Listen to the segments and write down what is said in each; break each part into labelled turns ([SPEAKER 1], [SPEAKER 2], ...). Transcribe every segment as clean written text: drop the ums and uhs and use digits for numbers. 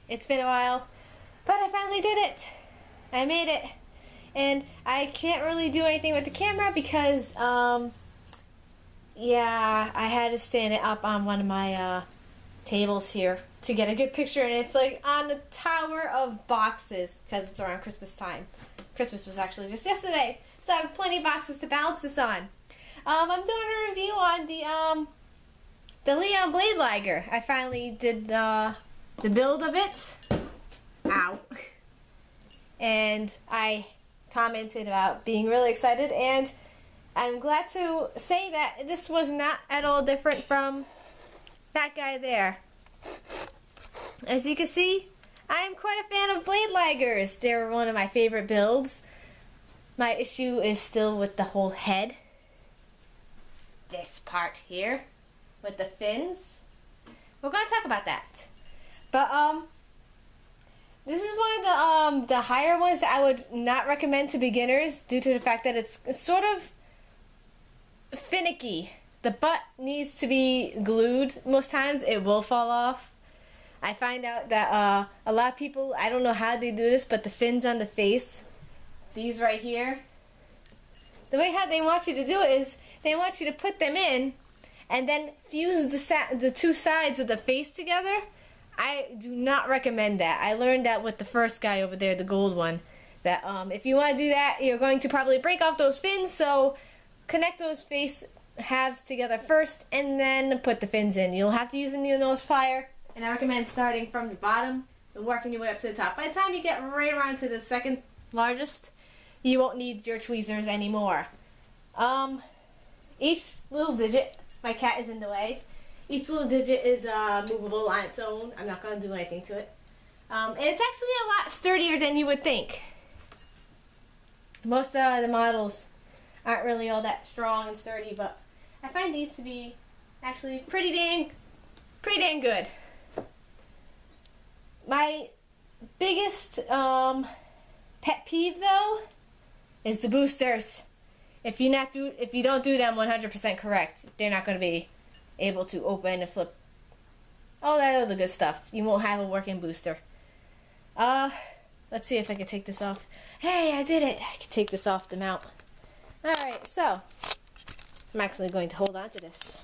[SPEAKER 1] It's been a while, but I finally did it. I made it. And I can't really do anything with the camera because, yeah, I had to stand it up on one of my tables here to get a good picture, and it's like on a tower of boxes because it's around Christmas time. Christmas was actually just yesterday, so I have plenty of boxes to balance this on. I'm doing a review on the Leon Blade Liger. I finally did the build of it. Ow. And I commented about being really excited, and I'm glad to say that this was not at all different from that guy there. As you can see, I'm quite a fan of Blade Ligers. They're one of my favorite builds. My issue is still with the whole head. This part here with the fins. We're going to talk about that. But this is one of the higher ones that I would not recommend to beginners due to the fact that it's sort of finicky. The butt needs to be glued. Most times it will fall off. I find out that a lot of people, I don't know how they do this, but the fins on the face, these right here, the way how they want you to do it is they want you to put them in and then fuse the two sides of the face together. I do not recommend that. I learned that with the first guy over there, the gold one, that if you want to do that, you're going to probably break off those fins, so connect those face halves together first and then put the fins in. You'll have to use a needle nose plier, and I recommend starting from the bottom and working your way up to the top. By the time you get right around to the second largest, you won't need your tweezers anymore. Each little digit, my cat is in the way, each little digit is movable on its own. I'm not going to do anything to it. And it's actually a lot sturdier than you would think. Most of the models aren't really all that strong and sturdy, but I find these to be actually pretty dang good. My biggest pet peeve though is the boosters. If you don't do them 100% correct, they're not going to be able to open and flip. All that other good stuff. You won't have a working booster. Let's see if I can take this off. Hey, I did it. I can take this off the mount. Alright, so I'm actually going to hold on to this.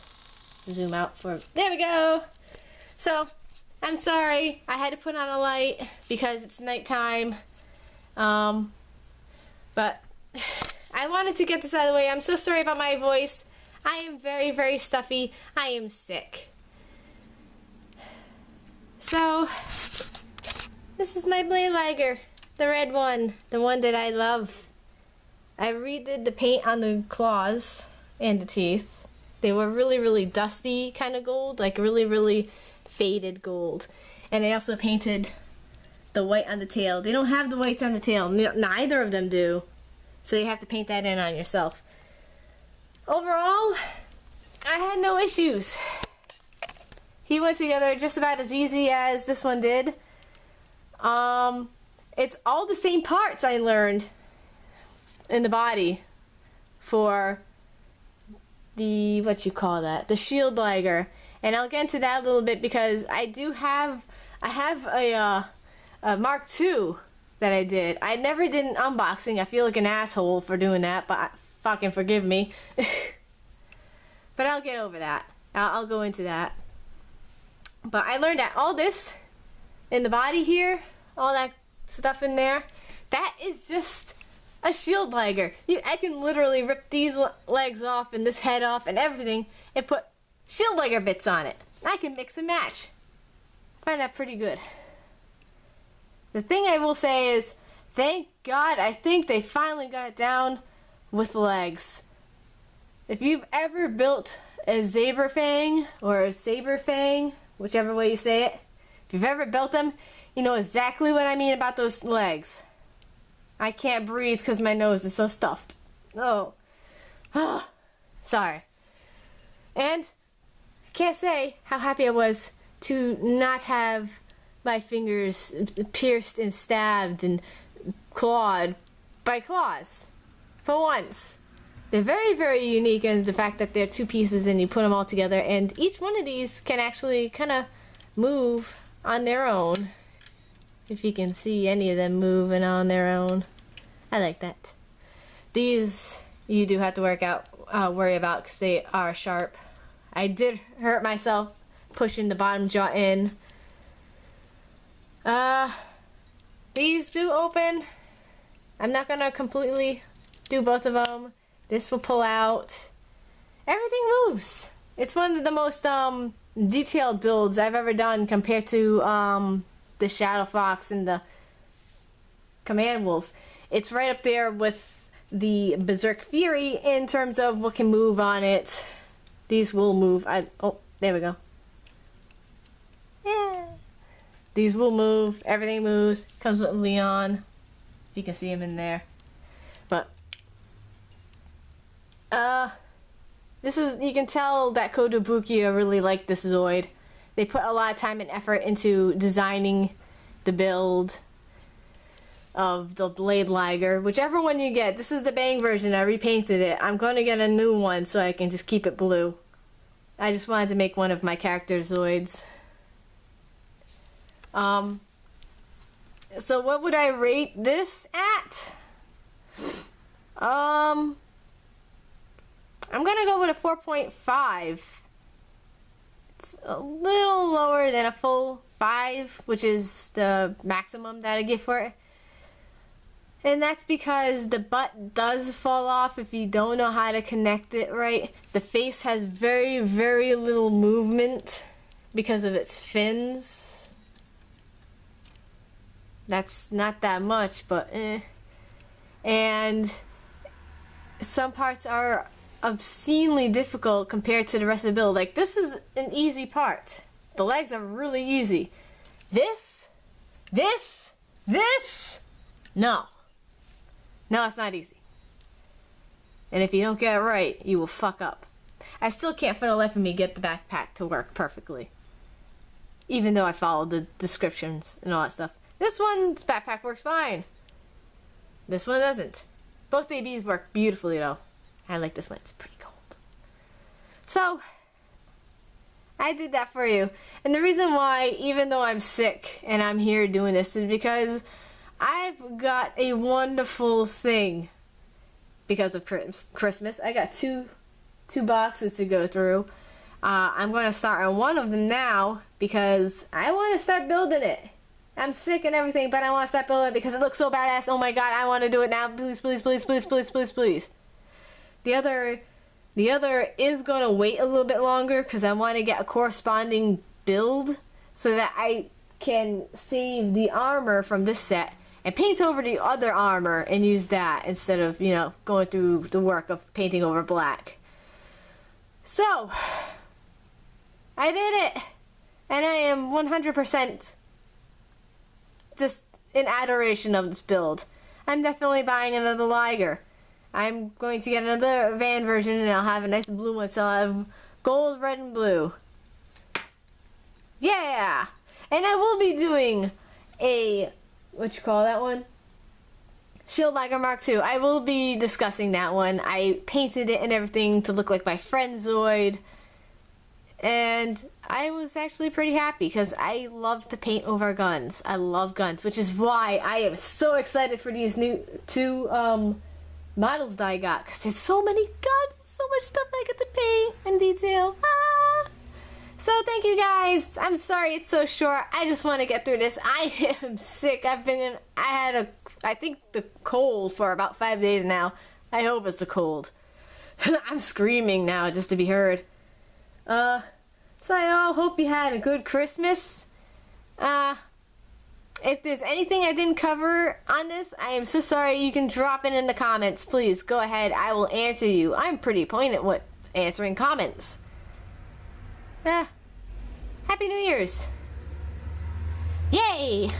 [SPEAKER 1] Zoom out for, there we go. So, I'm sorry, I had to put on a light because it's nighttime. But I wanted to get this out of the way. I'm so sorry about my voice. I am very, very stuffy. I am sick. So, this is my Blade Liger, the red one, the one that I love. I redid the paint on the claws and the teeth. They were really, really dusty kind of gold, like really, really faded gold. And I also painted the white on the tail. They don't have the whites on the tail. Neither of them do. So you have to paint that in on yourself. Overall, I had no issues. He went together just about as easy as this one did. It's all the same parts I learned in the body for the, what you call that, the shield liger. And I'll get into that a little bit because I have a Mark II that I did. I never did an unboxing. I feel like an asshole for doing that, but fucking forgive me. But I'll get over that. I'll go into that. But I learned that all this in the body here, all that stuff in there, that is just a shield liger. I can literally rip these legs off and this head off and everything and put shield liger bits on it. I can mix and match. I find that pretty good. The thing I will say is, thank God, I think they finally got it down with the legs. If you've ever built a Saber Fang or a Saber Fang, whichever way you say it, if you've ever built them, you know exactly what I mean about those legs. I can't breathe because my nose is so stuffed. Oh. Sorry. And I can't say how happy I was to not have my fingers pierced and stabbed and clawed by claws. For once. They're very, very unique in the fact that they're two pieces and you put them all together, and each one of these can actually kind of move on their own. if you can see any of them moving on their own. I like that. These you do have to worry about because they are sharp. I did hurt myself pushing the bottom jaw in. These do open. I'm not gonna completely do both of them. This will pull out. Everything moves. It's one of the most detailed builds I've ever done compared to the Shadow Fox and the Command Wolf. It's right up there with the Berserk Fury in terms of what can move on it. These will move. Oh, there we go. Yeah. These will move. Everything moves. Comes with Leon. You can see him in there. But this is, you can tell that Kotobukiya really liked this Zoid. They put a lot of time and effort into designing the build of the Blade Liger. Whichever one you get, this is the Bang version. I repainted it. I'm going to get a new one so I can just keep it blue. I just wanted to make one of my character Zoids. So what would I rate this at? I'm gonna go with a 4.5. It's a little lower than a full 5, which is the maximum that I give for it. And that's because the butt does fall off if you don't know how to connect it right. The face has very, very little movement because of its fins. That's not that much, but eh. And some parts are obscenely difficult compared to the rest of the build. Like, this is an easy part. The legs are really easy. This, no. No, it's not easy. And if you don't get it right, you will fuck up. I still can't for the life of me get the backpack to work perfectly. Even though I followed the descriptions and all that stuff. This one's backpack works fine. This one doesn't. Both ABs work beautifully though. I like this one, it's pretty cold. So, I did that for you. And the reason why, even though I'm sick and I'm here doing this, is because I've got a wonderful thing because of Christmas. I got two boxes to go through. I'm going to start on one of them now because I want to start building it. I'm sick and everything, but I want to start building it because it looks so badass. Oh my god, I want to do it now. Please, please, please, please, please, please, please. The other is going to wait a little bit longer because I want to get a corresponding build so that I can save the armor from this set and paint over the other armor and use that instead of, you know, going through the work of painting over black. So, I did it! And I am 100% just in adoration of this build. I'm definitely buying another Liger. I'm going to get another van version and I'll have a nice blue one, so I'll have gold, red, and blue. Yeah! And I will be doing a, what you call that one? Shield Liger Mark II. I will be discussing that one. I painted it and everything to look like my friend Zoid. And I was actually pretty happy because I love to paint over guns. I love guns, which is why I am so excited for these new two models that I got. Because there's so many guns, so much stuff I get to paint and detail. Ah! So thank you guys. I'm sorry it's so short. I just want to get through this. I am sick. I had I think the cold for about 5 days now. I hope it's the cold. I'm screaming now just to be heard. So I all hope you had a good Christmas. If there's anything I didn't cover on this, I am so sorry. You can drop it in the comments. Please, go ahead. I will answer you. I'm pretty poignant with answering comments. Happy New Year's. Yay!